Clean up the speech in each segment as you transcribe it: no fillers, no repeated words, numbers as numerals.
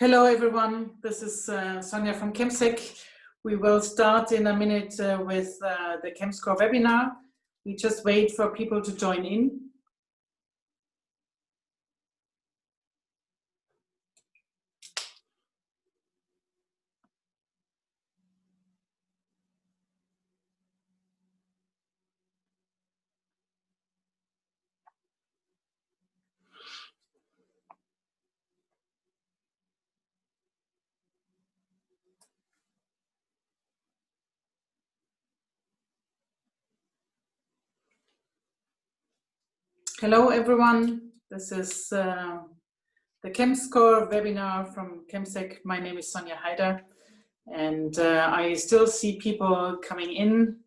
Hello everyone, this is Sonja from ChemSec. We will start in a minute with the CHEMSCORE webinar. We just wait for people to join in. Hello everyone, this is the ChemSCORE webinar from ChemSec. My name is Sonja Heider, and I still see people coming in,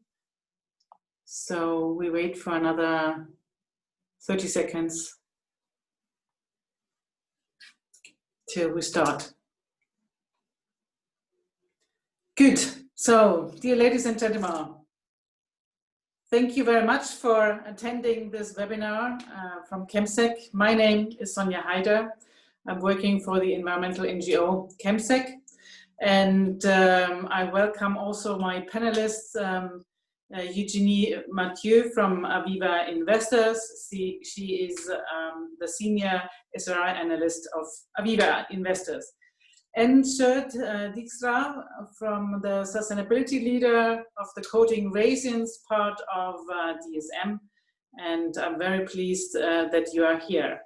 so we wait for another 30 seconds till we start. Good, so dear ladies and gentlemen, thank you very much for attending this webinar from ChemSec. My name is Sonja Heider. I'm working for the environmental NGO ChemSec, and I welcome also my panelists, Eugenie Mathieu from Aviva Investors. She is the senior SRI analyst of Aviva Investors. And Shirt Dijkstra from the sustainability leader of the coating RESINS part of DSM. And I'm very pleased that you are here.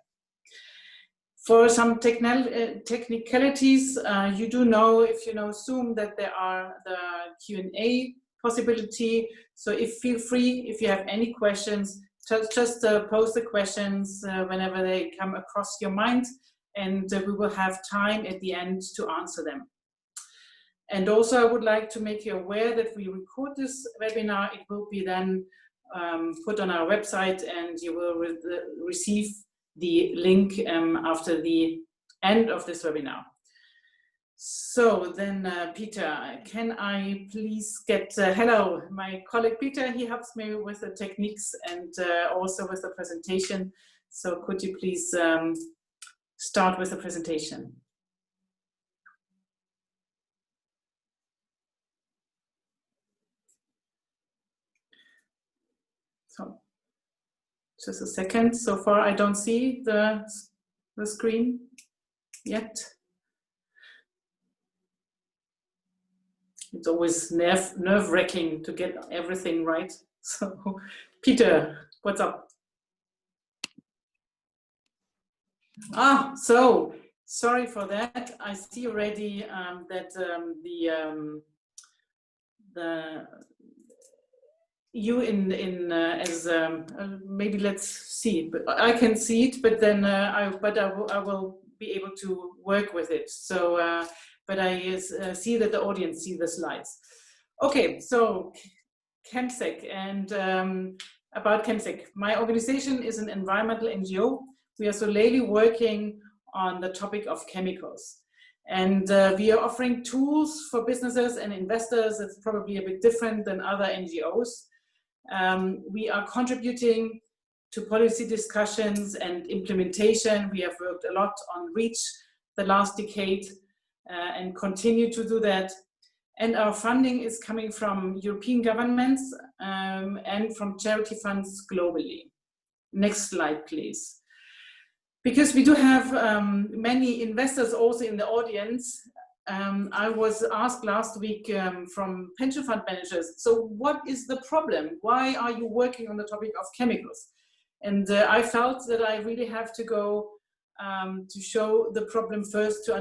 For some technicalities, you do know, if you know Zoom, that there are the Q&A possibility. So feel free, if you have any questions, just post the questions whenever they come across your mind, and we will have time at the end to answer them. And also I would like to make you aware that we record this webinar. It will be then put on our website, and you will receive the link after the end of this webinar. So then Peter, can I please get, hello, my colleague Peter, he helps me with the techniques and also with the presentation. So could you please start with the presentation? So just a second. So far I don't see the screen yet. It's always nerve-wracking to get everything right. So Peter, what's up? So sorry for that. I see already that maybe let's see. But I can see it, but then I will be able to work with it. So, but I see that the audience see the slides. Okay, so ChemSec and about ChemSec. My organization is an environmental NGO. We are solely working on the topic of chemicals. And we are offering tools for businesses and investors. It's probably a bit different than other NGOs. We are contributing to policy discussions and implementation. We have worked a lot on REACH the last decade and continue to do that. And our funding is coming from European governments and from charity funds globally. Next slide, please. Because we do have many investors also in the audience, I was asked last week from pension fund managers, so what is the problem? Why are you working on the topic of chemicals? And I felt that I really have to go to show the problem first to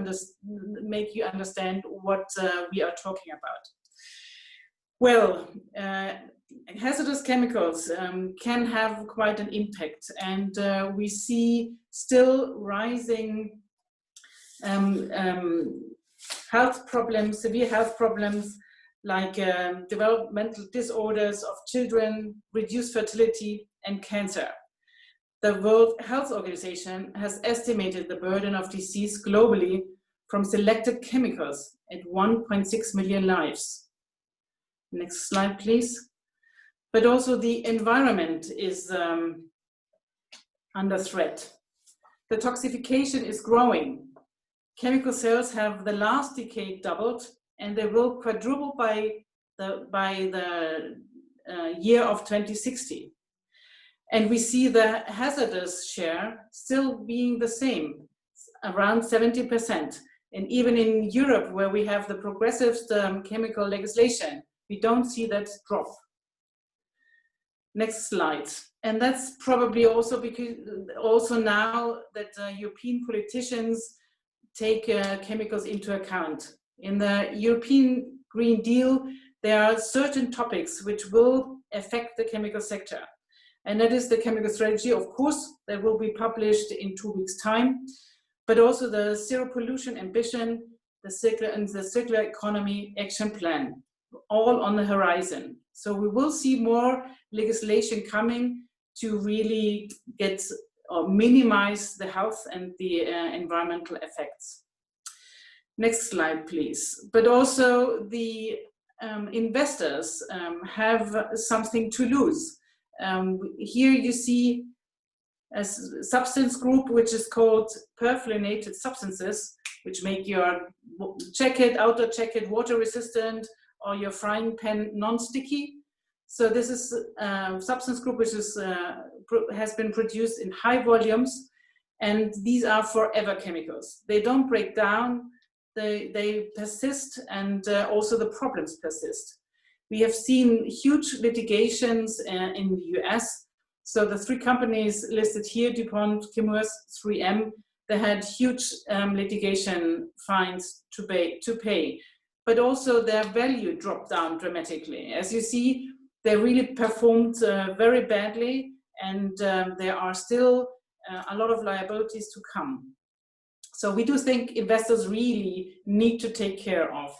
make you understand what we are talking about. Well, hazardous chemicals can have quite an impact, and we see still rising health problems, severe health problems like developmental disorders of children, reduced fertility, and cancer. The World Health Organization has estimated the burden of disease globally from selected chemicals at 1.6 million lives. Next slide, please. But also the environment is under threat. The toxification is growing. chemical sales have the last decade doubled, and they will quadruple by the year of 2060. And we see the hazardous share still being the same, around 70%. And even in Europe, where we have the progressive chemical legislation, we don't see that drop. Next slide. And that's probably also because now that European politicians take chemicals into account. In the European Green Deal, there are certain topics which will affect the chemical sector. And that is the chemical strategy, of course, that will be published in 2 weeks' time, but also the zero pollution ambition, the circular economy action plan, all on the horizon. So we will see more legislation coming to really get or minimize the health and the environmental effects. Next slide, please. But also the investors have something to lose. Here you see a substance group which is called perfluorinated substances, which make your jacket, outer jacket water resistant, or your frying pan non-sticky. So this is a substance group which is, has been produced in high volumes, and these are forever chemicals. They don't break down, they persist, and also the problems persist. We have seen huge litigations in the US. So the 3 companies listed here, DuPont, Chemours, 3M, they had huge litigation fines to pay. But also their value dropped down dramatically. As you see, they really performed very badly, and there are still a lot of liabilities to come. So we do think investors really need to take care of.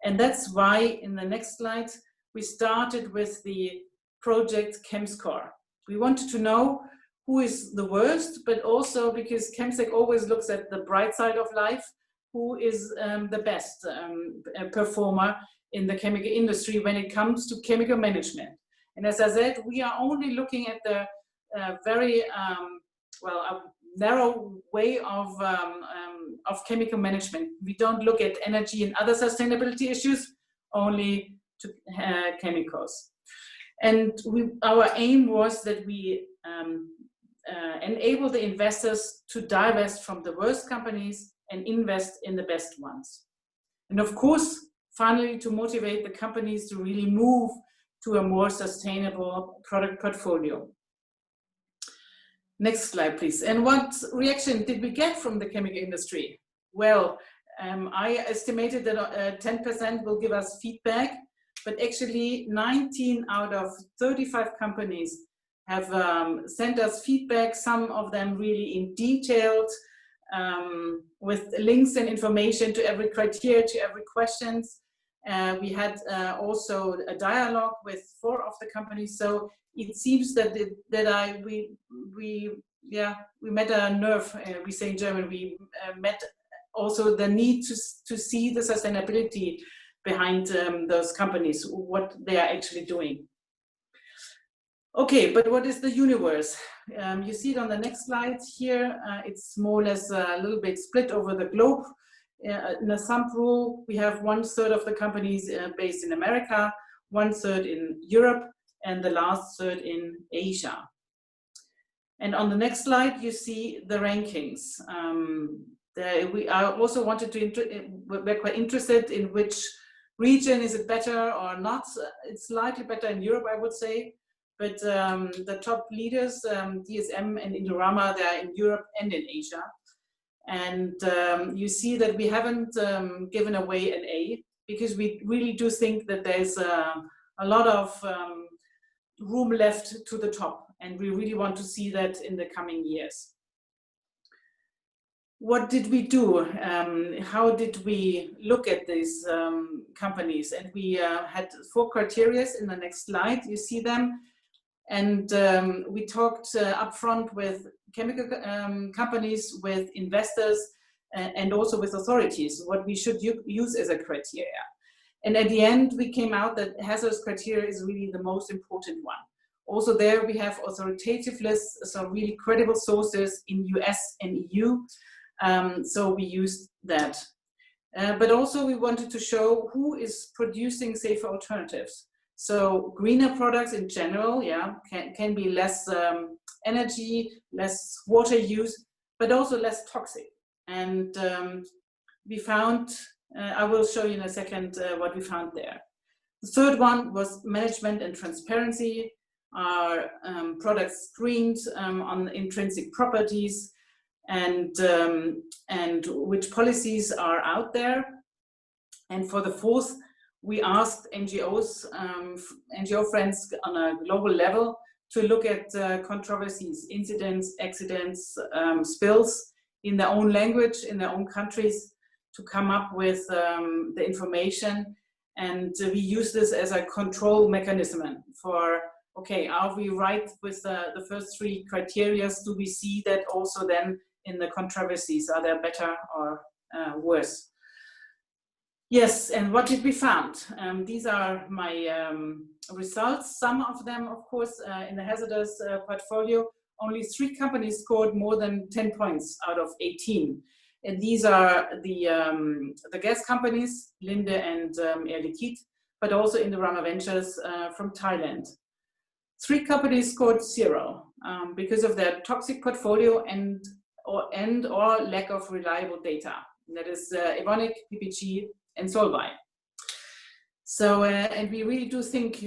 And that's why in the next slide, we started with the project CHEMSCORE. We wanted to know who is the worst, but also because ChemSec always looks at the bright side of life, who is the best performer in the chemical industry when it comes to chemical management. And as I said, we are only looking at the very narrow way of chemical management. We don't look at energy and other sustainability issues, only to chemicals. And our aim was that we enable the investors to divest from the worst companies and invest in the best ones. And of course, finally, to motivate the companies to really move to a more sustainable product portfolio. Next slide, please. And what reaction did we get from the chemical industry? Well, I estimated that 10% will give us feedback, but actually 19 out of 35 companies have sent us feedback, some of them really in detailed, with links and information to every criteria, to every questions. We had also a dialogue with 4 of the companies, so it seems that we met a nerve. We say in German, we met also the need to see the sustainability behind those companies, what they are actually doing. Okay, but what is the universe? You see it on the next slide here. It's more or less a little bit split over the globe. In a thumb rule, we have 1/3 of the companies based in America, 1/3 in Europe, and the last third in Asia. And on the next slide, you see the rankings. We also wanted to, we're quite interested in which region is it better or not. It's slightly better in Europe, I would say. But the top leaders, DSM and Indorama, they are in Europe and in Asia. And you see that we haven't given away an A, because we really do think that there's a lot of room left to the top. And we really want to see that in the coming years. What did we do? How did we look at these companies? And we had 4 criteria in the next slide. You see them. And we talked upfront with chemical companies, with investors, and also with authorities, what we should use as a criteria. And at the end, we came out that hazardous criteria is really the most important one. Also there we have authoritative lists, so really credible sources in US and EU. So we used that. But also we wanted to show who is producing safer alternatives. So greener products in general, yeah, can be less energy, less water use, but also less toxic. And we found, I will show you in a second what we found there. The third one was management and transparency. Our products screened on intrinsic properties and which policies are out there. And for the fourth, we asked NGOs, NGO friends on a global level to look at controversies, incidents, accidents, spills in their own language, in their own countries, to come up with the information. And we use this as a control mechanism for, okay, are we right with the first three criteria? Do we see that also then in the controversies? Are they better or worse? Yes, and what did we found? These are my results. Some of them, of course, in the hazardous portfolio, only 3 companies scored more than 10 points out of 18. And these are the gas companies, Linde and Air Liquide, but also in the Rama Ventures from Thailand. 3 companies scored 0 because of their toxic portfolio and or lack of reliable data. That is Evonik, PPG, and Solvay. So, and we really do think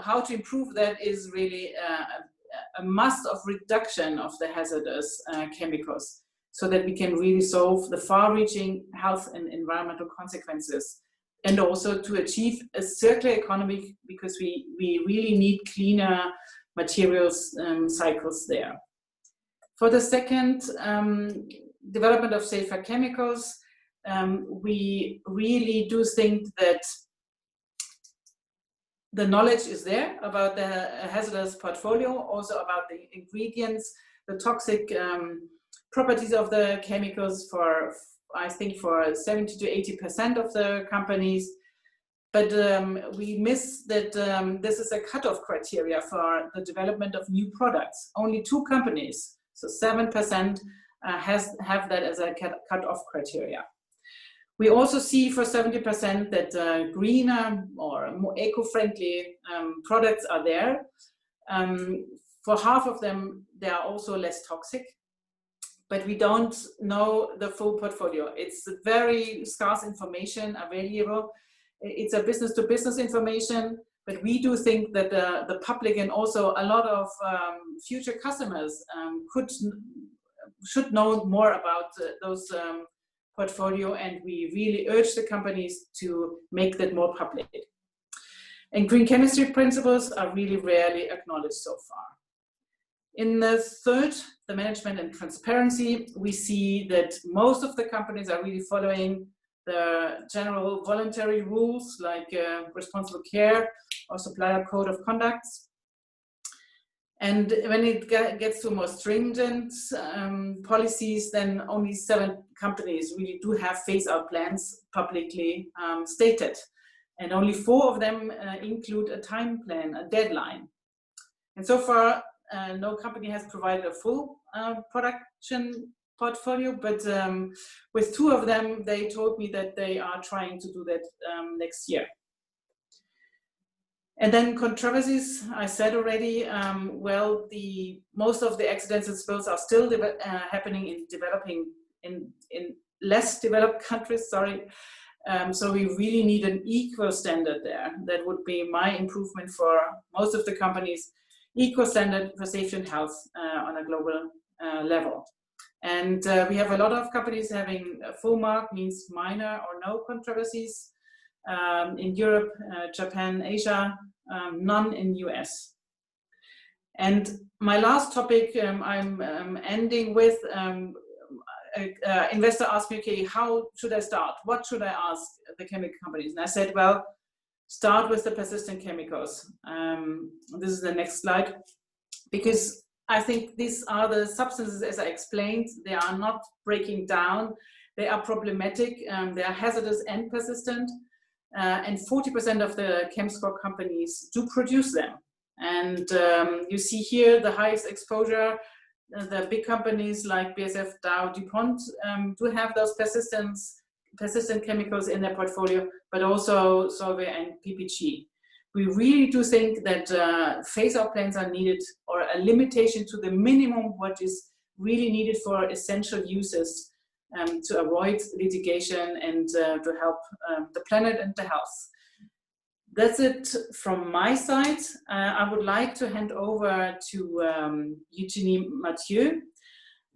how to improve that is really a must of reduction of the hazardous chemicals, so that we can really solve the far-reaching health and environmental consequences, and also to achieve a circular economy, because we really need cleaner materials cycles there. For the second, development of safer chemicals, we really do think that the knowledge is there about the hazardous portfolio, also about the ingredients, the toxic properties of the chemicals for, I think, for 70 to 80% of the companies. But we miss that this is a cutoff criteria for the development of new products. Only 2 companies, so 7%, have that as a cutoff criteria. We also see for 70% that greener or more eco-friendly products are there. For half of them, they are also less toxic, but we don't know the full portfolio. It's very scarce information available. It's a business-to-business information, but we do think that the public and also a lot of future customers should know more about those portfolio, and we really urge the companies to make that more public. And green chemistry principles are really rarely acknowledged so far. In the third, the management and transparency, we see that most of the companies are really following the general voluntary rules like responsible care or supplier code of conduct. And when it gets to more stringent policies, then only 7 companies really do have phase-out plans publicly stated. And only 4 of them include a time plan, a deadline. And so far, no company has provided a full production portfolio, but with 2 of them, they told me that they are trying to do that next year. And then controversies, I said already, well, most of the accidents and spills are still happening in less developed countries, sorry. So we really need an equal standard there. That would be my improvement for most of the companies, equal standard for safety and health on a global level. And we have a lot of companies having a full mark, means minor or no controversies. In Europe, Japan, Asia, none in US. And my last topic I'm ending with, an investor asked me, okay, how should I start? What should I ask the chemical companies? And I said, well, start with the persistent chemicals. This is the next slide, because I think these are the substances, as I explained, they are not breaking down. They are problematic. They are hazardous and persistent. And 40% of the CHEMSCORE companies do produce them. And you see here the highest exposure the big companies like BASF, Dow, DuPont do have those persistent chemicals in their portfolio, but also Solvay and PPG. We really do think that phase-out plans are needed, or a limitation to the minimum what is really needed for essential uses to avoid litigation and to help the planet and the health. That's it from my side. I would like to hand over to Eugenie Mathieu,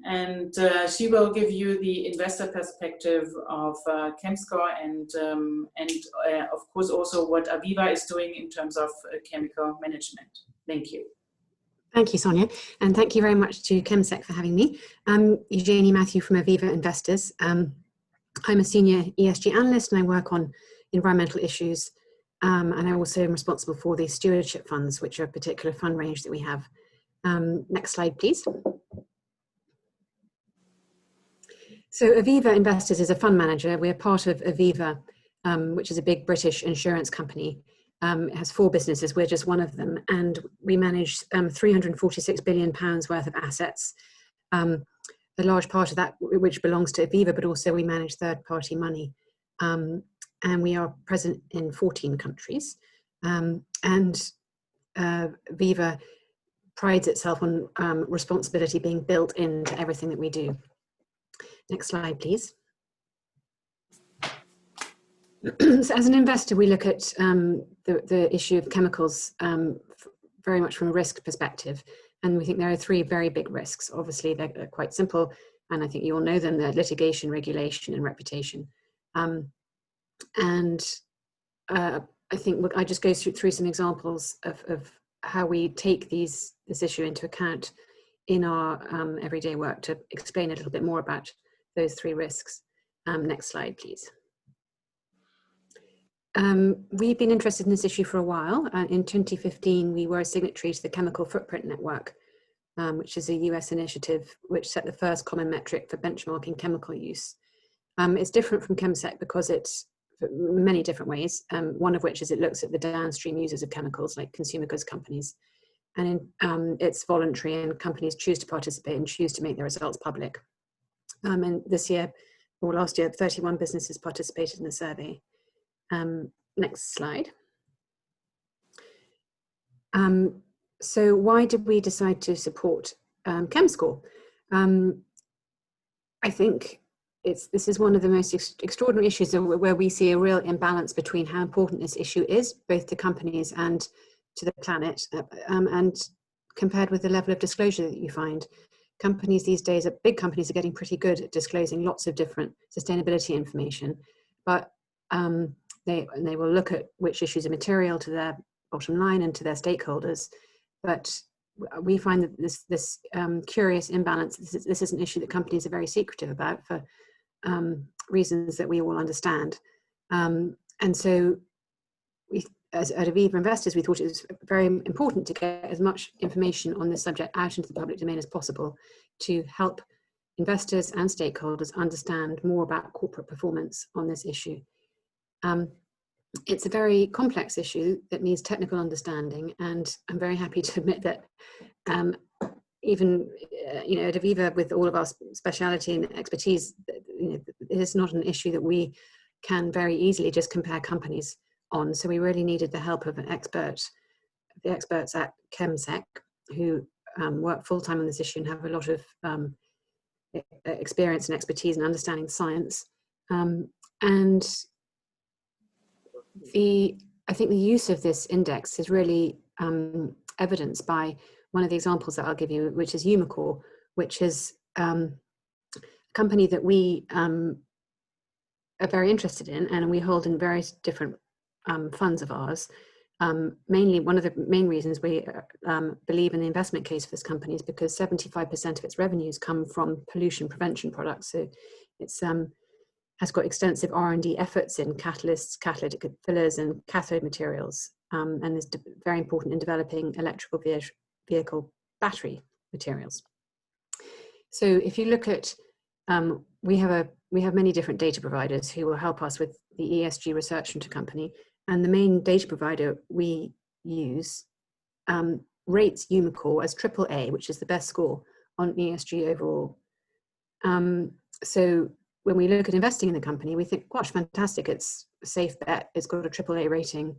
and she will give you the investor perspective of CHEMSCORE and of course also what Aviva is doing in terms of chemical management. Thank you. Thank you, Sonia, and thank you very much to ChemSec for having me. I'm Eugenie Mathieu from Aviva Investors. I'm a senior ESG analyst and I work on environmental issues, and I also am responsible for the Stewardship Funds, which are a particular fund range that we have. Next slide, please. So Aviva Investors is a fund manager. We're part of Aviva, which is a big British insurance company. It has 4 businesses, we're just one of them, and we manage £346 billion worth of assets. A large part of that which belongs to Aviva, but also we manage third-party money. And we are present in 14 countries. And Aviva prides itself on responsibility being built into everything that we do. Next slide, please. So as an investor, we look at the issue of chemicals very much from a risk perspective. And we think there are 3 very big risks. Obviously, they're quite simple, and I think you all know them. They're litigation, regulation, and reputation. I think I just go through some examples of how we take this issue into account in our everyday work to explain a little bit more about those 3 risks. Next slide, please. We've been interested in this issue for a while. In 2015, we were a signatory to the Chemical Footprint Network, which is a US initiative which set the first common metric for benchmarking chemical use. It's different from ChemSec because it's many different ways, one of which is it looks at the downstream users of chemicals like consumer goods companies. And it's voluntary, and companies choose to participate and choose to make their results public. And this year, or last year, 31 businesses participated in the survey. Next slide. So why did we decide to support CHEMSCORE? I think this is one of the most extraordinary issues where we see a real imbalance between how important this issue is, both to companies and to the planet, and compared with the level of disclosure that you find. Companies these days, big companies are getting pretty good at disclosing lots of different sustainability information, but they will look at which issues are material to their bottom line and to their stakeholders. But we find that this curious imbalance, this is an issue that companies are very secretive about for reasons that we all understand. And so at Aviva Investors, we thought it was very important to get as much information on this subject out into the public domain as possible to help investors and stakeholders understand more about corporate performance on this issue. It's a very complex issue that needs technical understanding, and I'm very happy to admit that even at Aviva, with all of our speciality and expertise, it is not an issue that we can very easily just compare companies on. So we really needed the help of the experts at ChemSec, who work full-time on this issue and have a lot of experience and expertise in understanding science. And I think the use of this index is really evidenced by one of the examples that I'll give you, which is Umicore, which is a company that we are very interested in, and we hold in various different funds of ours. Mainly, one of the main reasons we believe in the investment case for this company is because 75% of its revenues come from pollution prevention products. So it's has got extensive R&D efforts in catalysts, catalytic fillers, and cathode materials, and is very important in developing electrical vehicle battery materials. So if you look at, we have many different data providers who will help us with the ESG research into company, and the main data provider we use rates Umicore as AAA, which is the best score on ESG overall. So when we look at investing in the company, we think, gosh, fantastic, it's a safe bet, it's got a AAA rating,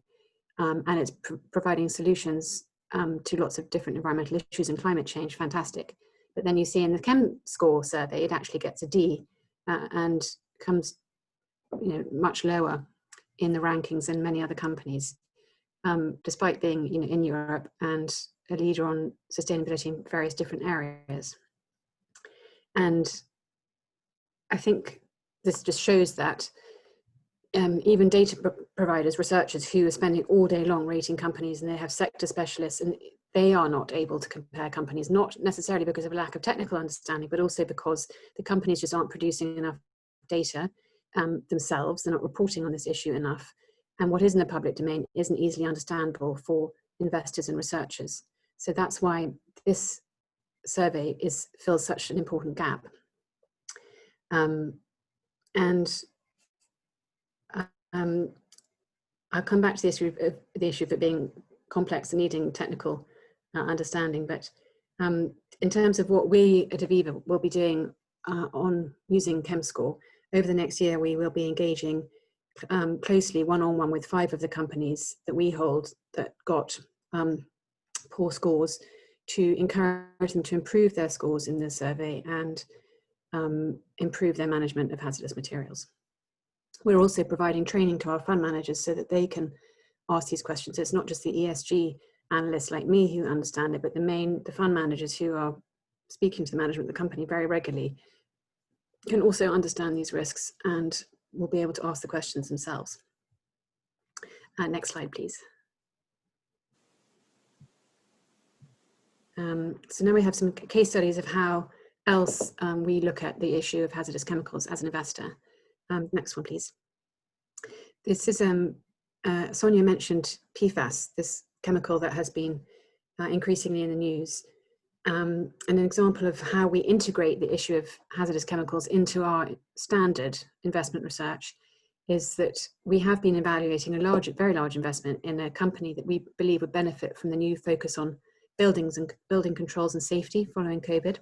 and it's providing solutions to lots of different environmental issues and climate change, fantastic. But then you see in the ChemSCORE survey, it actually gets a D and comes much lower in the rankings than many other companies, despite being in Europe and a leader on sustainability in various different areas. And I think this just shows that even data providers, researchers who are spending all day long rating companies, and they have sector specialists, and they are not able to compare companies, not necessarily because of a lack of technical understanding, but also because the companies just aren't producing enough data themselves. They're not reporting on this issue enough. And what is in the public domain isn't easily understandable for investors and researchers. So that's why this survey fills such an important gap. I'll come back to the issue of it being complex and needing technical understanding, but in terms of what we at Aviva will be doing on using CHEMSCORE, over the next year we will be engaging closely one-on-one with 5 of the companies that we hold that got poor scores, to encourage them to improve their scores in the survey and improve their management of hazardous materials. We're also providing training to our fund managers so that they can ask these questions. It's not just the ESG analysts like me who understand it, but the fund managers who are speaking to the management of the company very regularly can also understand these risks and will be able to ask the questions themselves. Next slide, please. So now we have some case studies of how else we look at the issue of hazardous chemicals as an investor. Next one, please. This is, Sonia mentioned PFAS, this chemical that has been increasingly in the news. And an example of how we integrate the issue of hazardous chemicals into our standard investment research is that we have been evaluating a very large investment in a company that we believe would benefit from the new focus on buildings and building controls and safety following COVID.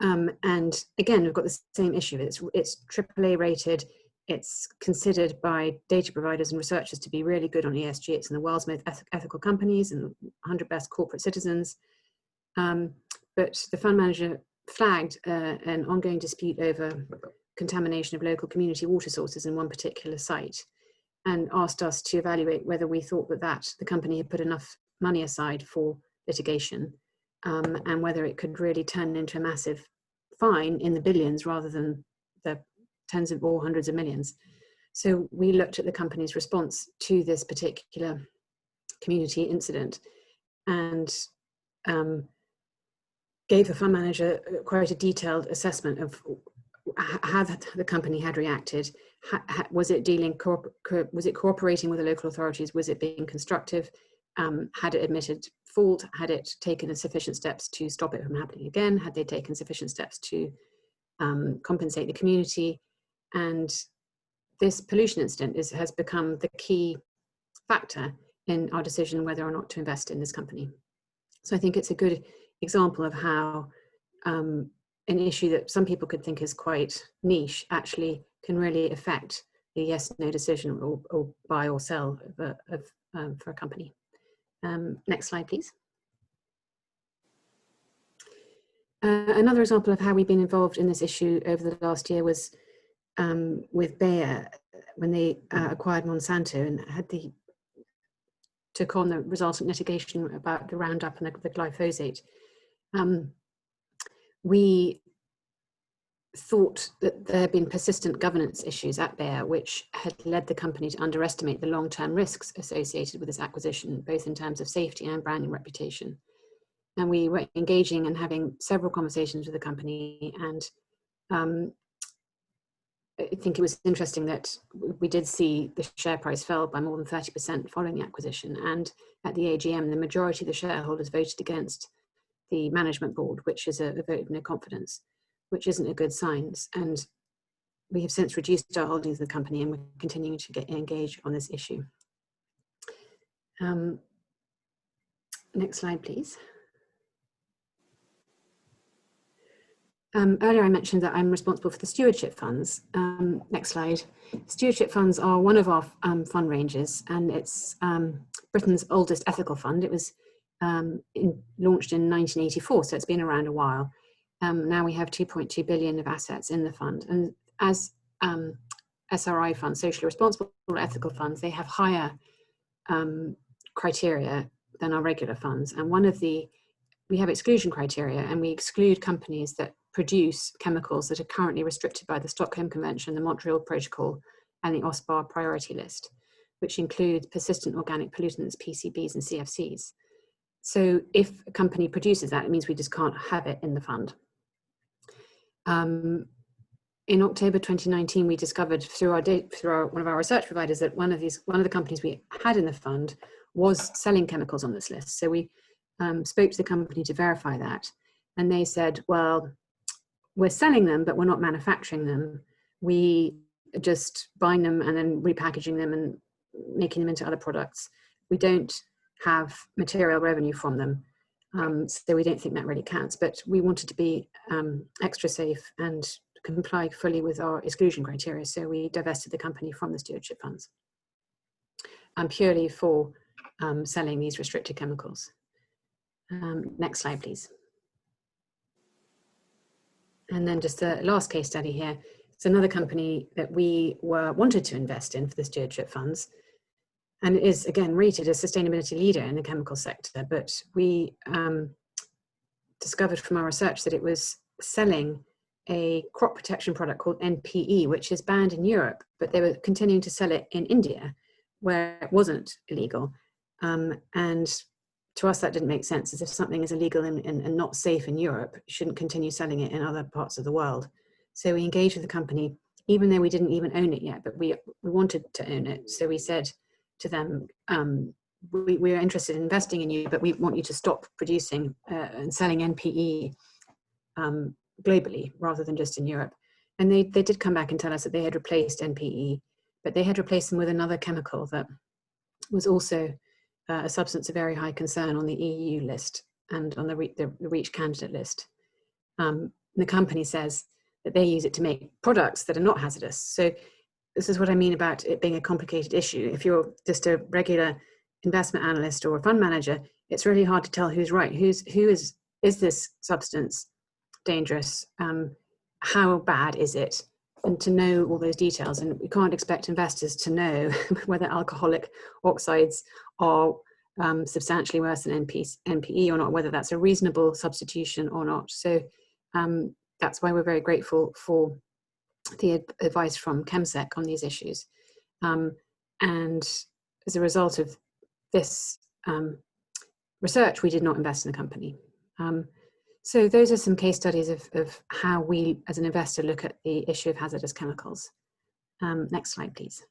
And again, we've got the same issue. It's AAA rated. It's considered by data providers and researchers to be really good on ESG. It's in the world's most ethical companies and 100 best corporate citizens. But the fund manager flagged an ongoing dispute over contamination of local community water sources in one particular site, and asked us to evaluate whether we thought that the company had put enough money aside for litigation, and whether it could really turn into a massive fine in the billions rather than the tens of or hundreds of millions. So we looked at the company's response to this particular community incident and gave the fund manager quite a detailed assessment of how the company had reacted. Was it was it cooperating with the local authorities? Was it being constructive? Had it admitted fault? Had it taken sufficient steps to stop it from happening again? Had they taken sufficient steps to compensate the community? And this pollution incident has become the key factor in our decision whether or not to invest in this company. So I think it's a good example of how an issue that some people could think is quite niche actually can really affect the yes/no decision or buy or sell for a company. Next slide, please. Another example of how we've been involved in this issue over the last year was with Bayer when they acquired Monsanto and took on the resultant litigation about the Roundup and the glyphosate. We thought that there had been persistent governance issues at Bayer, which had led the company to underestimate the long-term risks associated with this acquisition, both in terms of safety and branding reputation. And we were engaging and having several conversations with the company, and I think it was interesting that we did see the share price fell by more than 30% following the acquisition. And at the AGM, the majority of the shareholders voted against the management board, which is a vote of no confidence, which isn't a good sign. And we have since reduced our holdings in the company, and we're continuing to get engaged on this issue. Next slide, please. Earlier I mentioned that I'm responsible for the Stewardship Funds. Next slide. Stewardship Funds are one of our fund ranges, and it's Britain's oldest ethical fund. It was launched in 1984, so it's been around a while. Now we have 2.2 billion of assets in the fund. And as SRI funds, socially responsible ethical funds, they have higher criteria than our regular funds. And we have exclusion criteria, and we exclude companies that produce chemicals that are currently restricted by the Stockholm Convention, the Montreal Protocol, and the OSPAR priority list, which include persistent organic pollutants, PCBs, and CFCs. So if a company produces that, it means we just can't have it in the fund. In October 2019, we discovered through one of our research providers that one of the companies we had in the fund was selling chemicals on this list. So we spoke to the company to verify that, and they said, well, we're selling them, but we're not manufacturing them. We just buying them and then repackaging them and making them into other products. We don't have material revenue from them. So we don't think that really counts, but we wanted to be extra safe and comply fully with our exclusion criteria. So we divested the company from the stewardship funds, purely for selling these restricted chemicals. Next slide, please. And then just the last case study here. It's another company that we wanted to invest in for the stewardship funds. And it is, again, rated a sustainability leader in the chemical sector. But we discovered from our research that it was selling a crop protection product called NPE, which is banned in Europe, but they were continuing to sell it in India, where it wasn't illegal. And to us, that didn't make sense. As if something is illegal and not safe in Europe, you shouldn't continue selling it in other parts of the world. So we engaged with the company, even though we didn't even own it yet, but we wanted to own it. So we said to them, we're interested in investing in you, but we want you to stop producing and selling NPE globally rather than just in Europe. And they did come back and tell us that they had replaced NPE, but they had replaced them with another chemical that was also a substance of very high concern on the EU list and on the REACH candidate list. The company says that they use it to make products that are not hazardous. So this is what I mean about it being a complicated issue. If you're just a regular investment analyst or a fund manager, it's really hard to tell who's right. Is this substance dangerous? How bad is it? And to know all those details. And we can't expect investors to know whether alcoholic oxides are substantially worse than NPE or not, whether that's a reasonable substitution or not. So that's why we're very grateful for the advice from ChemSec on these issues. And as a result of this research, we did not invest in the company. So those are some case studies of how we, as an investor, look at the issue of hazardous chemicals. Next slide, please.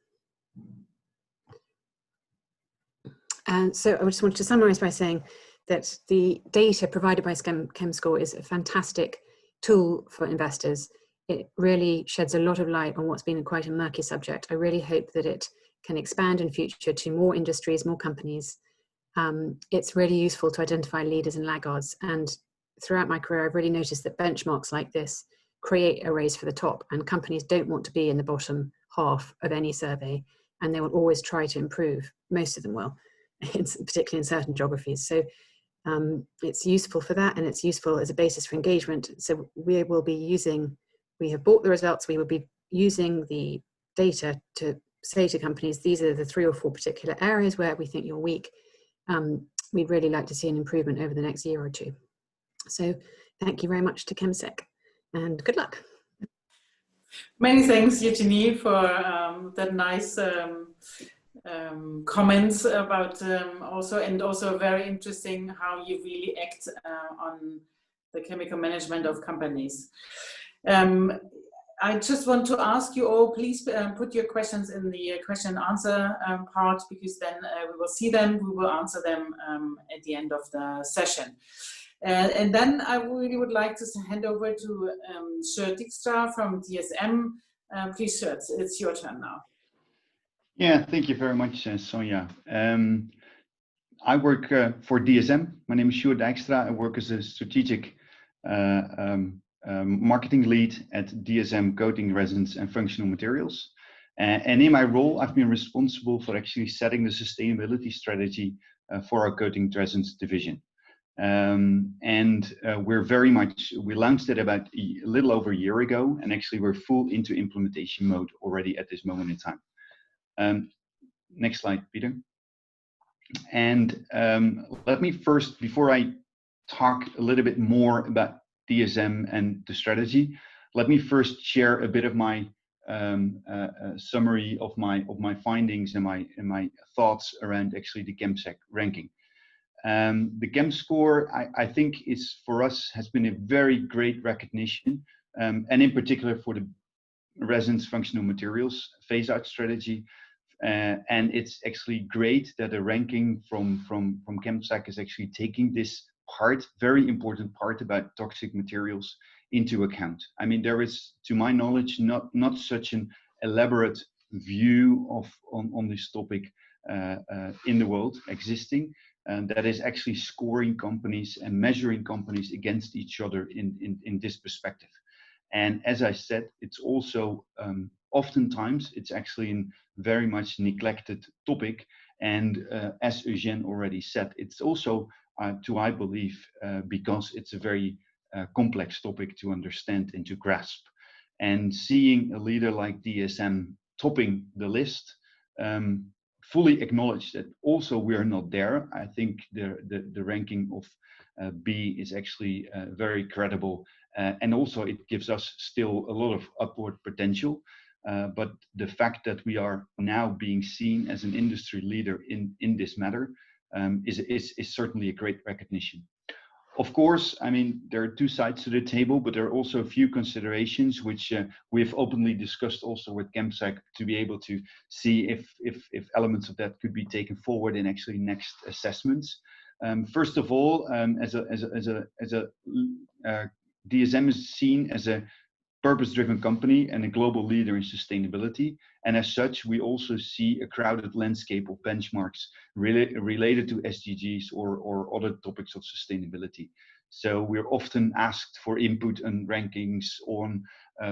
And so I just wanted to summarize by saying that the data provided by CHEMSCORE is a fantastic tool for investors. It really sheds a lot of light on what's been quite a murky subject. I really hope that it can expand in future to more industries, more companies. It's really useful to identify leaders and laggards. And throughout my career, I've really noticed that benchmarks like this create a race for the top, and companies don't want to be in the bottom half of any survey, and they will always try to improve. Most of them will, particularly in certain geographies. So it's useful for that, and it's useful as a basis for engagement. So we have bought the results, we will be using the data to say to companies, these are the 3 or 4 particular areas where we think you're weak. We'd really like to see an improvement over the next year or 2. So thank you very much to ChemSec, and good luck. Many thanks, Eugenie, for that nice comments about also very interesting how you really act on the chemical management of companies. I just want to ask you all, please put your questions in the question and answer part, because then we will see them, we will answer them at the end of the session. And then I really would like to hand over to Sjoerd Dijkstra from DSM. Please, Sjoerd, it's your turn now. Yeah, thank you very much, Sonja. I work for DSM. My name is Sjoerd Dijkstra. I work as a strategic marketing lead at DSM Coating Resins and Functional Materials. And in my role, I've been responsible for actually setting the sustainability strategy for our Coating Resins division. We launched it about a little over a year ago, and actually we're full into implementation mode already at this moment in time. Next slide, Peter. And let me first, before I talk a little bit more about DSM and the strategy, let me first share a bit of my summary of my findings and my thoughts around actually the ChemSec ranking. The CHEMSCORE, I think, is for us has been a very great recognition, and in particular for the resins functional materials phase out strategy. And it's actually great that a ranking from ChemSec is actually taking this part, very important part about toxic materials into account. I mean, there is, to my knowledge, not such an elaborate view on this topic in the world existing, and that is actually scoring companies and measuring companies against each other in this perspective. And as I said, it's also oftentimes it's actually a very much neglected topic. And as Eugène already said, it's also, I believe, because it's a very complex topic to understand and to grasp. And seeing a leader like DSM topping the list, fully acknowledge that also we are not there. I think the ranking of B is actually very credible, and also it gives us still a lot of upward potential. But the fact that we are now being seen as an industry leader in this matter is certainly a great recognition. Of course, I mean, there are two sides to the table, but there are also a few considerations which we've openly discussed also with ChemSec to be able to see if elements of that could be taken forward in actually next assessments. First of all, DSM is seen as a purpose-driven company and a global leader in sustainability. And as such, we also see a crowded landscape of benchmarks related to SDGs or other topics of sustainability. So we're often asked for input and rankings on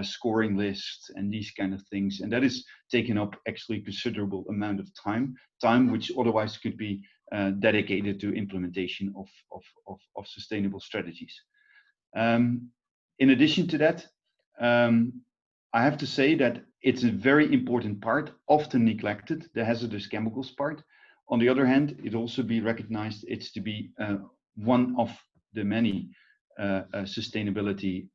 scoring lists and these kind of things. And that is taking up actually considerable amount of time which otherwise could be dedicated to implementation of sustainable strategies. In addition to that, I have to say that it's a very important part, often neglected, the hazardous chemicals part. On the other hand, it also be recognized it's to be one of the many sustainability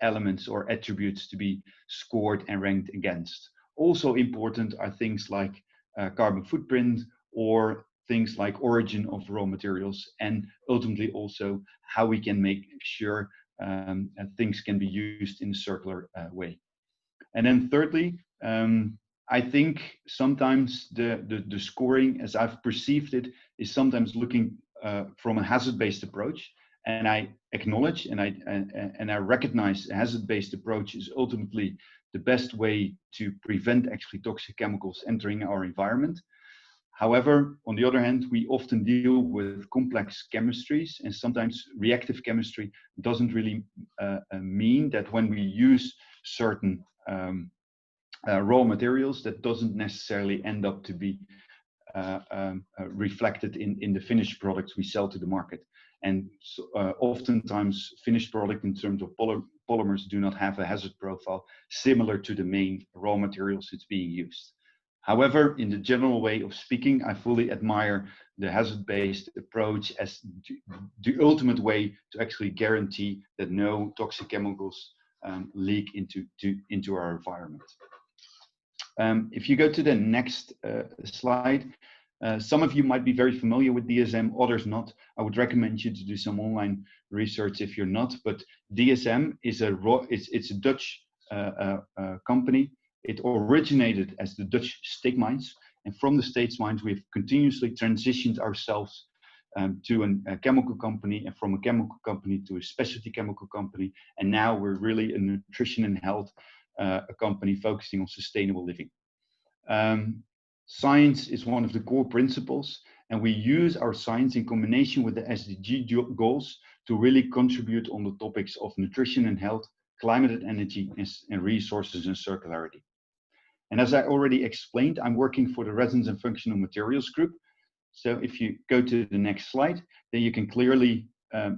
elements or attributes to be scored and ranked against. Also important are things like carbon footprint or things like origin of raw materials, and ultimately also how we can make sure things can be used in a circular way. And then thirdly, I think sometimes the scoring, as I've perceived it, is sometimes looking from a hazard-based approach. And I acknowledge and I recognize a hazard-based approach is ultimately the best way to prevent actually toxic chemicals entering our environment. However, on the other hand, we often deal with complex chemistries, and sometimes reactive chemistry doesn't really mean that when we use certain raw materials, that doesn't necessarily end up to be reflected in the finished products we sell to the market. And so, oftentimes finished product in terms of polymers do not have a hazard profile similar to the main raw materials it's being used. However, in the general way of speaking, I fully admire the hazard-based approach as the ultimate way to actually guarantee that no toxic chemicals leak into our environment. If you go to the next slide, some of you might be very familiar with DSM, others not. I would recommend you to do some online research if you're not. But DSM is it's a Dutch company. It originated as the Dutch State Mines, and from the State Mines, we've continuously transitioned ourselves to a chemical company, and from a chemical company to a specialty chemical company, and now we're really a nutrition and health a company focusing on sustainable living. Science is one of the core principles, and we use our science in combination with the SDG goals to really contribute on the topics of nutrition and health, climate and energy, and resources and circularity. And as I already explained, I'm working for the Resins and Functional Materials group. So if you go to the next slide, then you can clearly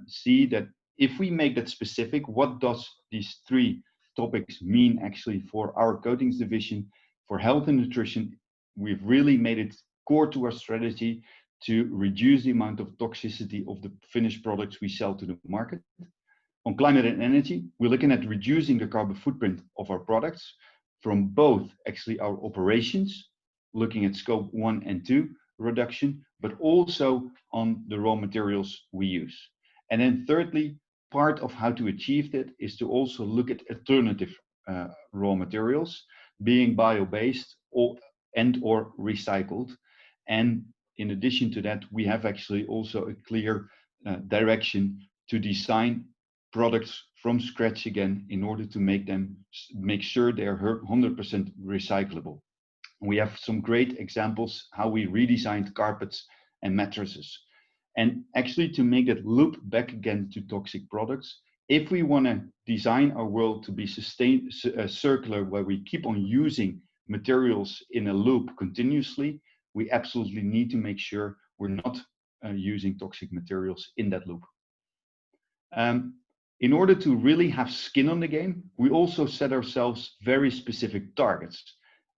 see that if we make that specific, what does these three topics mean actually for our coatings division, for health and nutrition? We've really made it core to our strategy to reduce the amount of toxicity of the finished products we sell to the market. On climate and energy, we're looking at reducing the carbon footprint of our products from both actually our operations, looking at scope 1 and 2 reduction, but also on the raw materials we use. And then thirdly, part of how to achieve that is to also look at alternative raw materials, being bio-based or recycled. And in addition to that, we have actually also a clear direction to design products from scratch again in order to make sure they are 100% recyclable. We have some great examples how we redesigned carpets and mattresses. And actually to make that loop back again to toxic products, if we want to design our world to be circular, where we keep on using materials in a loop continuously, we absolutely need to make sure we're not using toxic materials in that loop. In order to really have skin on the game, we also set ourselves very specific targets.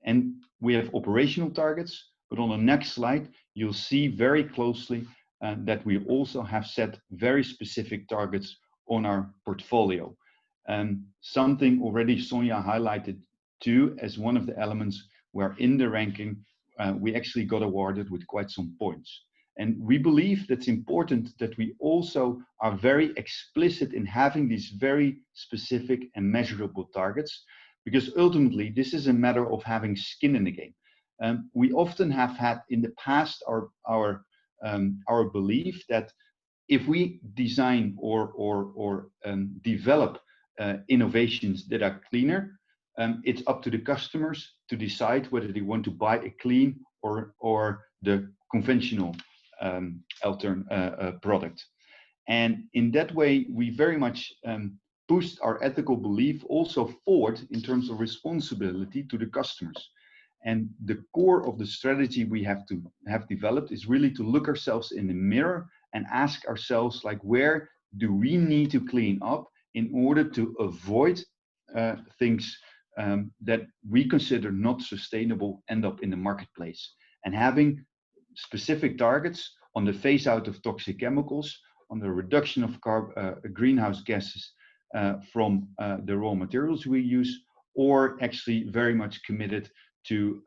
And we have operational targets, but on the next slide, you'll see very closely that we also have set very specific targets on our portfolio. Something already Sonia highlighted too as one of the elements where in the ranking, we actually got awarded with quite some points. And we believe that's important that we also are very explicit in having these very specific and measurable targets, because ultimately this is a matter of having skin in the game. We often have had in the past our belief that if we design or develop innovations that are cleaner, it's up to the customers to decide whether they want to buy a clean or the conventional product. And in that way, we very much pushed our ethical belief also forward in terms of responsibility to the customers. And the core of the strategy we have developed is really to look ourselves in the mirror and ask ourselves, like, where do we need to clean up in order to avoid things that we consider not sustainable end up in the marketplace. And having specific targets on the phase out of toxic chemicals, on the reduction of greenhouse gases from the raw materials we use, or actually very much committed to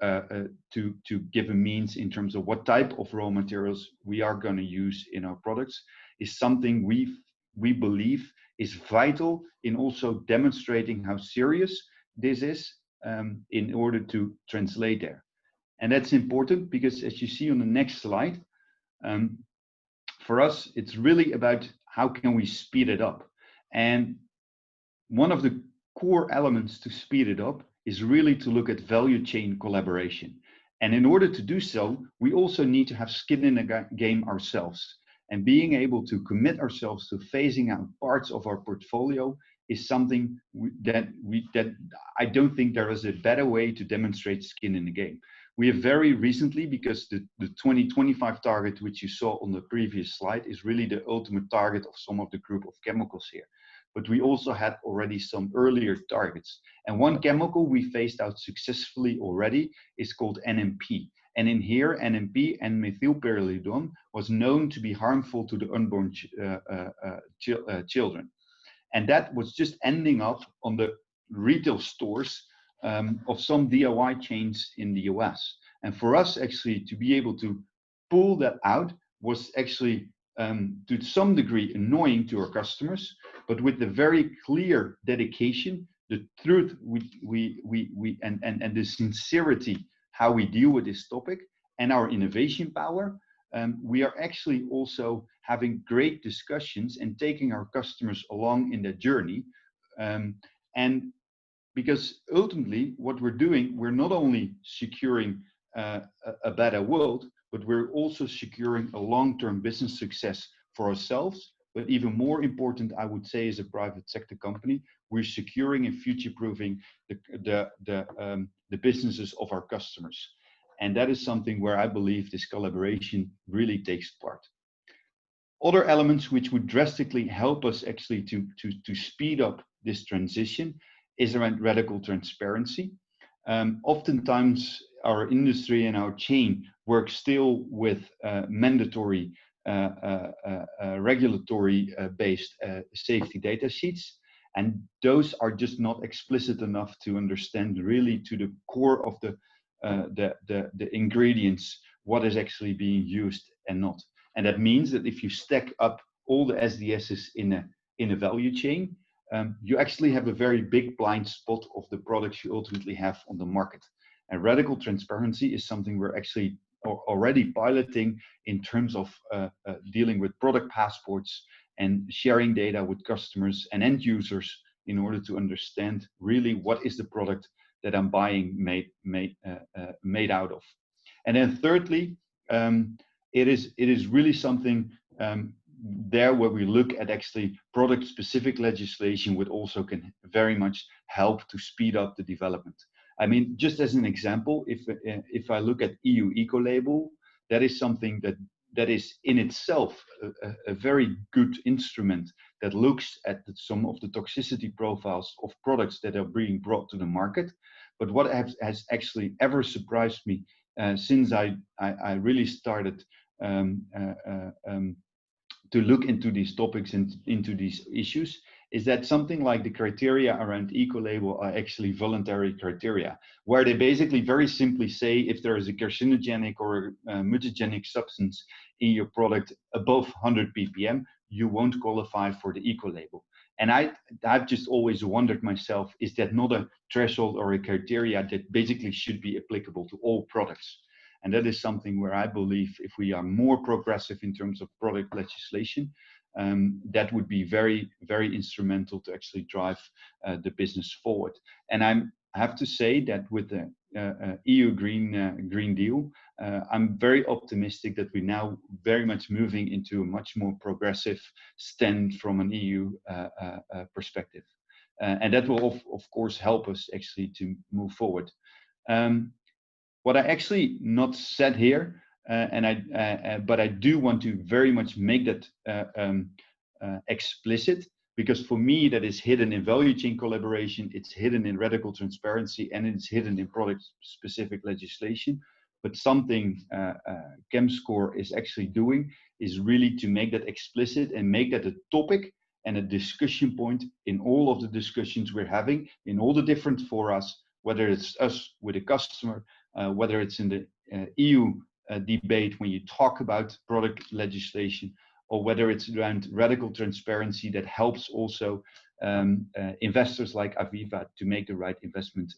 give a means in terms of what type of raw materials we are going to use in our products, is something we believe is vital in also demonstrating how serious this is in order to translate there. And that's important because, as you see on the next slide, for us, it's really about how can we speed it up. And one of the core elements to speed it up is really to look at value chain collaboration. And in order to do so, we also need to have skin in the game ourselves. And being able to commit ourselves to phasing out parts of our portfolio is something that I don't think there is a better way to demonstrate skin in the game. We have very recently, because the 2025 target, which you saw on the previous slide, is really the ultimate target of some of the group of chemicals here. But we also had already some earlier targets. And one chemical we phased out successfully already is called NMP. And in here, NMP and methylpyrrolidone was known to be harmful to the unborn children. And that was just ending up on the retail stores of some DIY chains in the US. And for us actually to be able to pull that out was actually to some degree annoying to our customers, but with the very clear dedication, the truth and the sincerity how we deal with this topic and our innovation power, we are actually also having great discussions and taking our customers along in that journey. And because ultimately what we're doing, we're not only securing a better world, but we're also securing a long-term business success for ourselves, but even more important, I would say, as a private sector company, we're securing and future-proofing the businesses of our customers. And that is something where I believe this collaboration really takes part. Other elements which would drastically help us actually to speed up this transition is around radical transparency. Oftentimes, our industry and our chain works still with mandatory regulatory-based safety data sheets, and those are just not explicit enough to understand really to the core of the ingredients, what is actually being used and not. And that means that if you stack up all the SDSs in a value chain, you actually have a very big blind spot of the products you ultimately have on the market. And radical transparency is something we're actually already piloting in terms of dealing with product passports and sharing data with customers and end users in order to understand really what is the product that I'm buying made out of. And then thirdly, it is really something there where we look at actually product-specific legislation, which also can very much help to speed up the development. I mean, just as an example, if I look at EU Ecolabel, that is something that is in itself a very good instrument that looks at some of the toxicity profiles of products that are being brought to the market. But what has actually ever surprised me since I really started to look into these topics and into these issues is that something like the criteria around Ecolabel are actually voluntary criteria, where they basically very simply say if there is a carcinogenic or a mutagenic substance in your product above 100 ppm, you won't qualify for the Ecolabel. And I've just always wondered myself, is that not a threshold or a criteria that basically should be applicable to all products? And that is something where I believe if we are more progressive in terms of product legislation, that would be very, very instrumental to actually drive the business forward. And I have to say that with the EU Green Deal, I'm very optimistic that we're now very much moving into a much more progressive stand from an EU perspective. And that will, of course, help us actually to move forward. What I actually not said here, but I do want to very much make that explicit, because for me that is hidden in value chain collaboration, it's hidden in radical transparency, and it's hidden in product-specific legislation. But something CHEMSCORE is actually doing is really to make that explicit and make that a topic and a discussion point in all of the discussions we're having in all the different forums, whether it's us with a customer, whether it's in the EU debate when you talk about product legislation, or whether it's around radical transparency that helps also investors like Aviva to make the right investment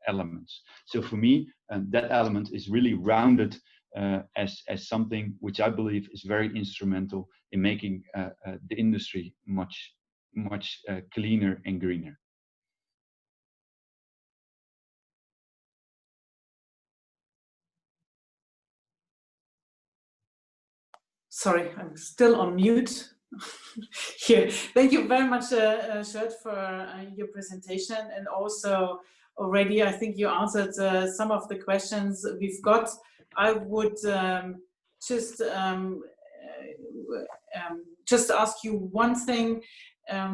elements. So for me, that element is really rounded as something which I believe is very instrumental in making the industry much cleaner and greener. Sorry, I'm still on mute. Here. Thank you very much, Gert, for your presentation, and also already I think you answered some of the questions we've got. I would just ask you one thing,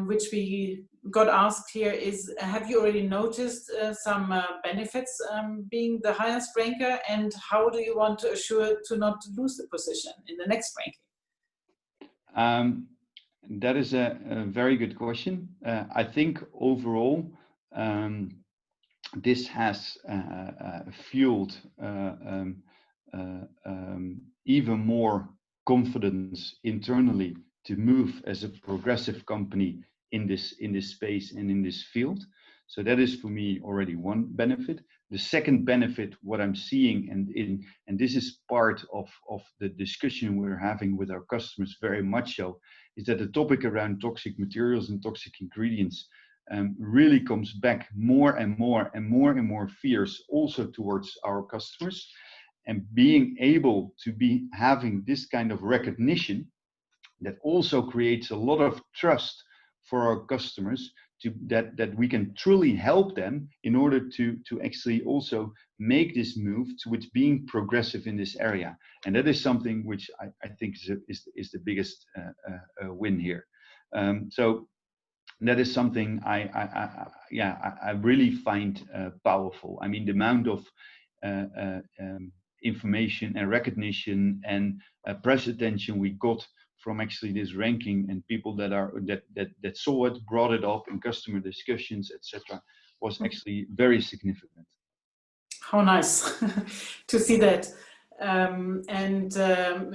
which we got asked here is, have you already noticed some benefits being the highest ranker, and how do you want to assure to not lose the position in the next ranking? That is a very good question. I think overall, this has fueled even more confidence internally to move as a progressive company in this space and in this field. So that is for me already one benefit. The second benefit, what I'm seeing, and this is part of the discussion we're having with our customers very much so, is that the topic around toxic materials and toxic ingredients really comes back more and more fierce also towards our customers. And being able to be having this kind of recognition That also creates a lot of trust for our customers, that we can truly help them in order to actually also make this move towards being progressive in this area. And that is something which I think is the biggest win here. So that is something I really find powerful. I mean, the amount of information and recognition and press attention we got from actually this ranking, and people that saw it, brought it up in customer discussions, etc., was actually very significant. How nice to see that.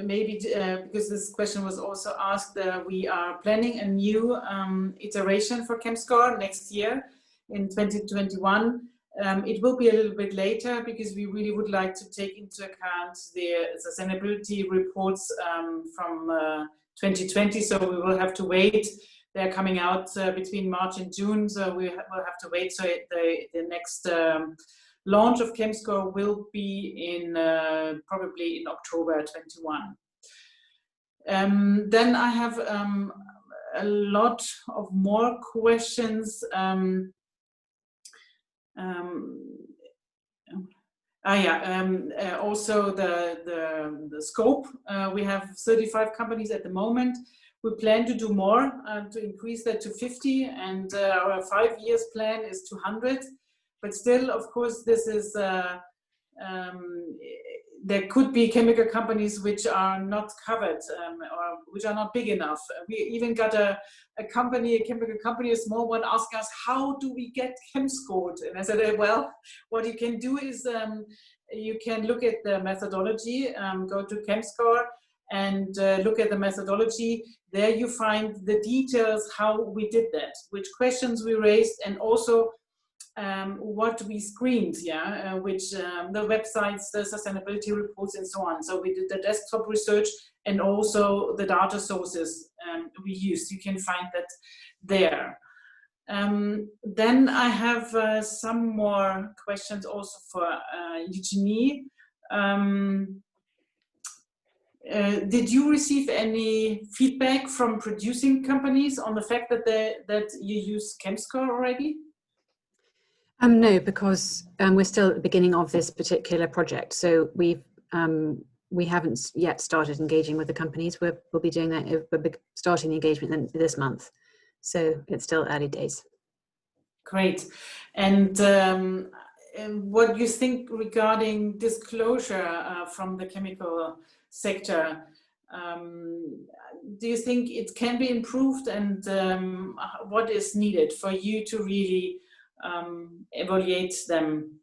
Maybe because this question was also asked, we are planning a new iteration for CHEMSCORE next year in 2021. It will be a little bit later because we really would like to take into account the sustainability reports from 2020. So we will have to wait. They're coming out between March and June, so we will have to wait. So the next launch of CHEMSCORE will be in probably in October 21. Then I have a lot of more questions. Also the scope. We have 35 companies at the moment. We plan to do more, to increase that to 50, and our 5 years plan is 200. But still, of course, this is there could be chemical companies which are not covered or which are not big enough. We even got a chemical company, a small one, asking us, how do we get CHEMSCORE? And I said, well, what you can do is you can look at the methodology, go to CHEMSCORE and look at the methodology. There you find the details, how we did that, which questions we raised, and also what we screened, which the websites, the sustainability reports, and so on. So we did the desktop research and also the data sources we used. You can find that there. Then I have some more questions also for Eugenie. Did you receive any feedback from producing companies on the fact that you use CHEMSCORE already? No, because we're still at the beginning of this particular project. So we haven't yet started engaging with the companies. We'll be doing that. We'll be starting the engagement this month. So it's still early days. Great. And what do you think regarding disclosure from the chemical sector? Do you think it can be improved, and what is needed for you to really evaluate them?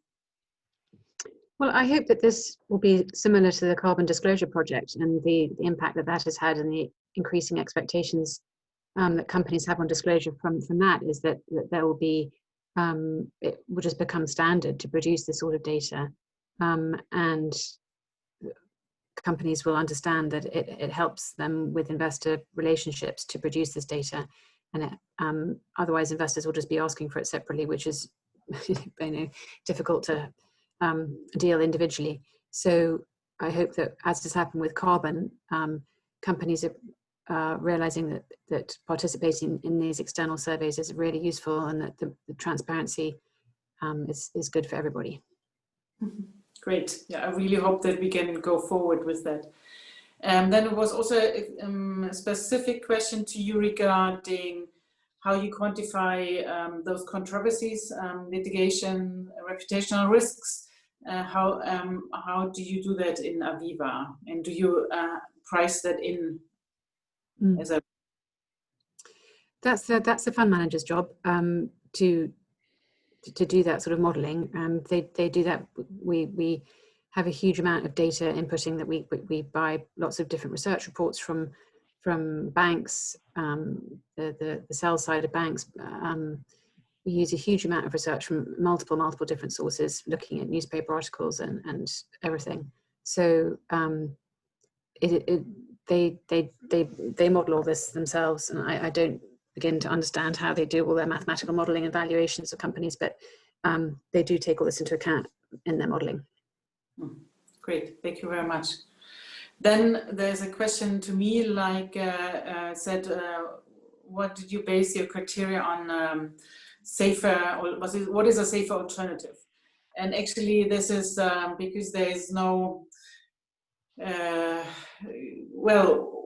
Well, I hope that this will be similar to the Carbon Disclosure Project and the impact that has had, and the increasing expectations that companies have on disclosure from that, is that there will be, it will just become standard to produce this sort of data, and companies will understand that it helps them with investor relationships to produce this data. And otherwise investors will just be asking for it separately, which is difficult to deal individually. So I hope that, as has happened with carbon, companies are realizing that participating in these external surveys is really useful, and that the transparency is good for everybody. Great. Yeah, I really hope that we can go forward with that. Then there was also a specific question to you regarding how you quantify those controversies, litigation, reputational risks. How do you do that in Aviva, and do you price that in as a? That's the fund manager's job to do that sort of modelling. They do that. We have a huge amount of data inputting that we buy lots of different research reports from banks, the sell side of banks. We use a huge amount of research from multiple different sources, looking at newspaper articles and everything. So they model all this themselves, and I don't begin to understand how they do all their mathematical modelling and valuations of companies, but they do take all this into account in their modelling. Great, thank you very much. Then there's a question to me like said, what did you base your criteria on safer, or what is a safer alternative? And actually this is because there is no, well,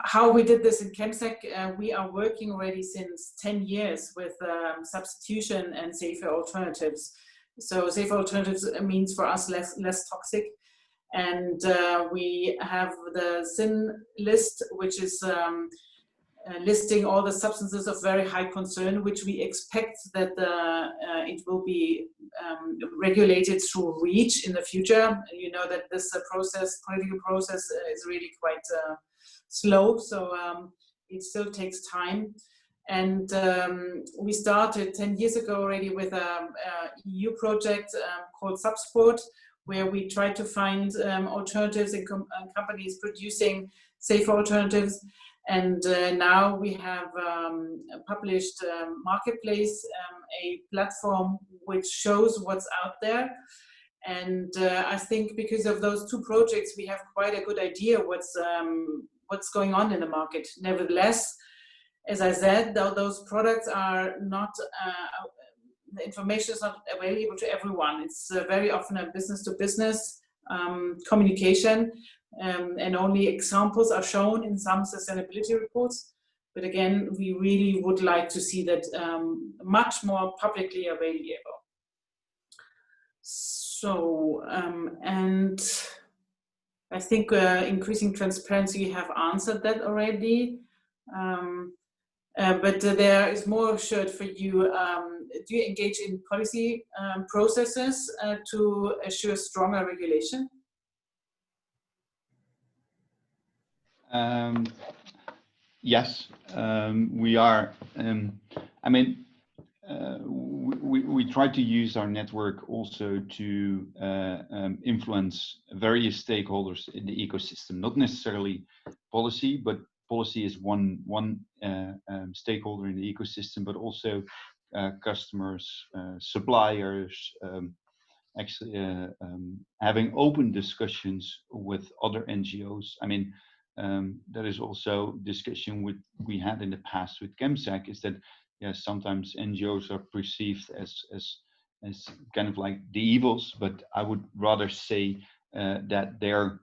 how we did this in ChemSec, we are working already since 10 years with substitution and safer alternatives. So safer alternatives means for us less toxic. And we have the SIN list, which is listing all the substances of very high concern, which we expect that it will be regulated through REACH in the future. You know that this political process is really quite slow, so it still takes time. And we started 10 years ago already with a EU project called Subsport, where we try to find alternatives in companies producing safer alternatives. And now we have published Marketplace, a platform which shows what's out there. And I think because of those two projects, we have quite a good idea what's going on in the market. Nevertheless, as I said, those products are not, the information is not available to everyone. It's very often a business-to-business communication, and only examples are shown in some sustainability reports. But again, we really would like to see that much more publicly available. So, and I think increasing transparency, you have answered that already. But there is more assured for you. Do you engage in policy processes to assure stronger regulation? Yes, we are. I mean, we try to use our network also to influence various stakeholders in the ecosystem, not necessarily policy, but policy is one stakeholder in the ecosystem, but also customers, suppliers, actually having open discussions with other NGOs. I mean, that is also discussion we had in the past with ChemSec, is that yes, sometimes NGOs are perceived as kind of like the evils, but I would rather say that they're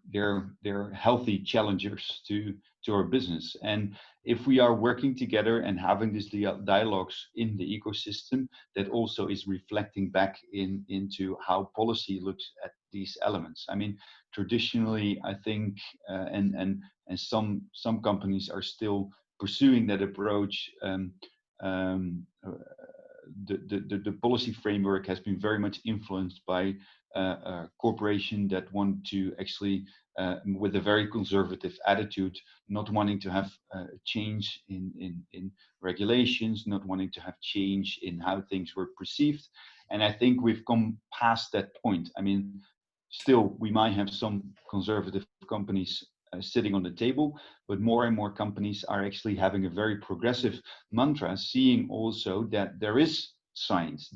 healthy challengers to our business. And if we are working together and having these dialogues in the ecosystem, that also is reflecting back into how policy looks at these elements. I mean, traditionally, I think, and some companies are still pursuing that approach. The policy framework has been very much influenced by a corporation that want to actually, with a very conservative attitude, not wanting to have change in regulations, not wanting to have change in how things were perceived. And I think we've come past that point. I mean, still, we might have some conservative companies sitting on the table, but more and more companies are actually having a very progressive mantra, seeing also that there is science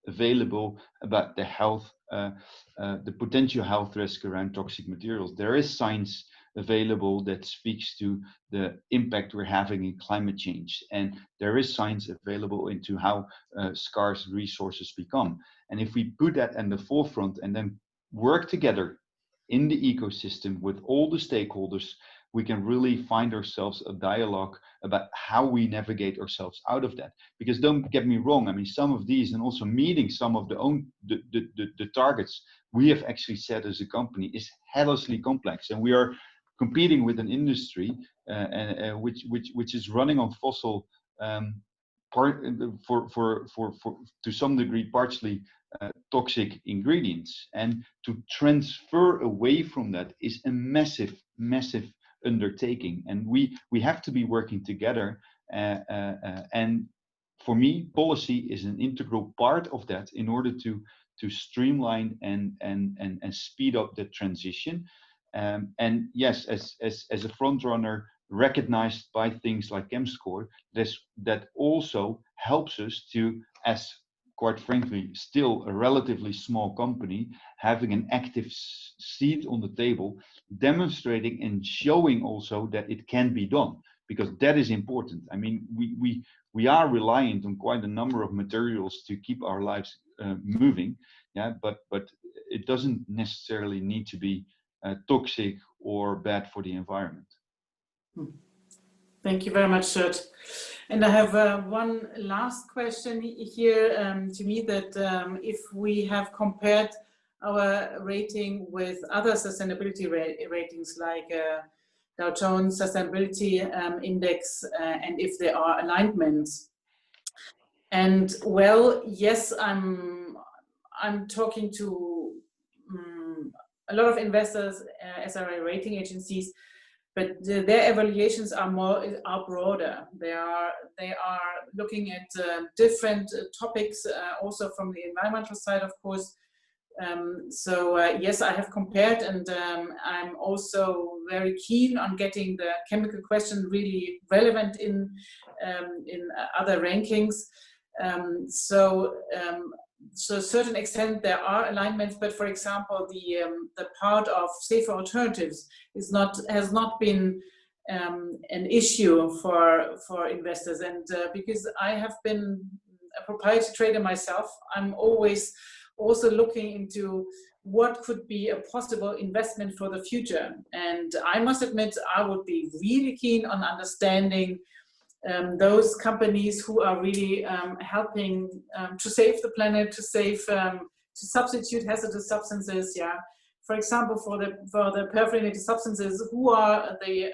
available about the health, the potential health risk around toxic materials. There is science available that speaks to the impact we're having in climate change, and there is science available into how scarce resources become. And if we put that in the forefront and then work together in the ecosystem with all the stakeholders, we can really find ourselves a dialogue about how we navigate ourselves out of that. Because don't get me wrong, I mean, some of these, and also meeting some of the targets we have actually set as a company, is helplessly complex, and we are competing with an industry which is running on fossil to some degree partially toxic ingredients, and to transfer away from that is a massive undertaking, and we have to be working together, and for me, policy is an integral part of that in order to streamline and speed up the transition. And yes, as a front runner recognized by things like CHEMSCORE, that also helps us to, as quite frankly, still a relatively small company, having an active seat on the table, demonstrating and showing also that it can be done, because that is important. I mean, we are reliant on quite a number of materials to keep our lives moving, yeah, but it doesn't necessarily need to be toxic or bad for the environment. Thank you very much, Gert. And I have one last question here to me, that if we have compared our rating with other sustainability ratings like Dow Jones Sustainability Index, and if there are alignments. And well, yes, I'm talking to a lot of investors, SRA rating agencies, but their evaluations are broader. They are looking at different topics, also from the environmental side, of course. So yes, I have compared, and I'm also very keen on getting the chemical question really relevant in other rankings. So to a certain extent there are alignments, but for example, the part of safer alternatives has not been an issue for investors. And because I have been a proprietary trader myself, I'm always also looking into what could be a possible investment for the future. And I must admit, I would be really keen on understanding those companies who are really helping to save the planet, to substitute hazardous substances. Yeah, for example, for the perforated substances, who are the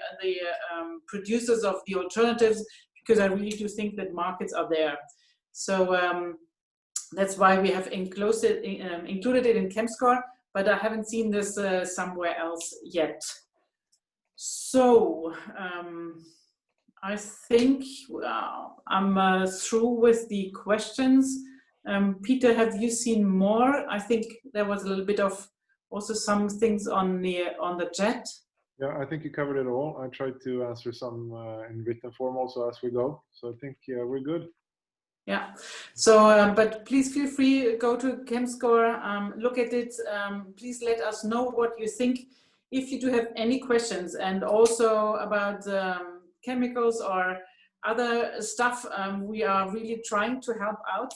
producers of the alternatives? Because I really do think that markets are there. So that's why we have included it in CHEMSCORE, but I haven't seen this somewhere else yet. So I think I'm through with the questions. Peter, have you seen more? I think there was a little bit of also some things on the chat. Yeah, I think you covered it all. I tried to answer some in written form also as we go. So I think we're good. Yeah, so but please feel free, go to CHEMSCORE, look at it. Please let us know what you think if you do have any questions, and also about chemicals or other stuff. We are really trying to help out.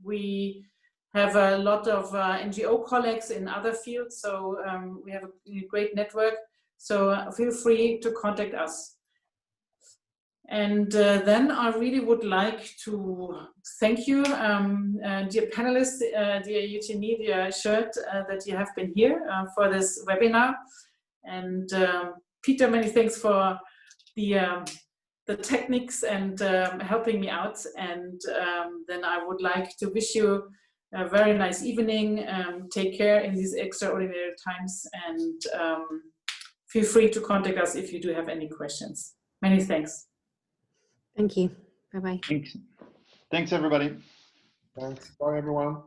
We have a lot of NGO colleagues in other fields, so we have a great network. So feel free to contact us. And then I really would like to thank you, dear panelists, dear Eugenie, dear Gert, that you have been here for this webinar. And Peter, many thanks for the techniques and helping me out. And then I would like to wish you a very nice evening. Take care in these extraordinary times, and feel free to contact us if you do have any questions. Many thanks. Thank you. Bye-bye. Thanks everybody. Thanks. Bye, everyone.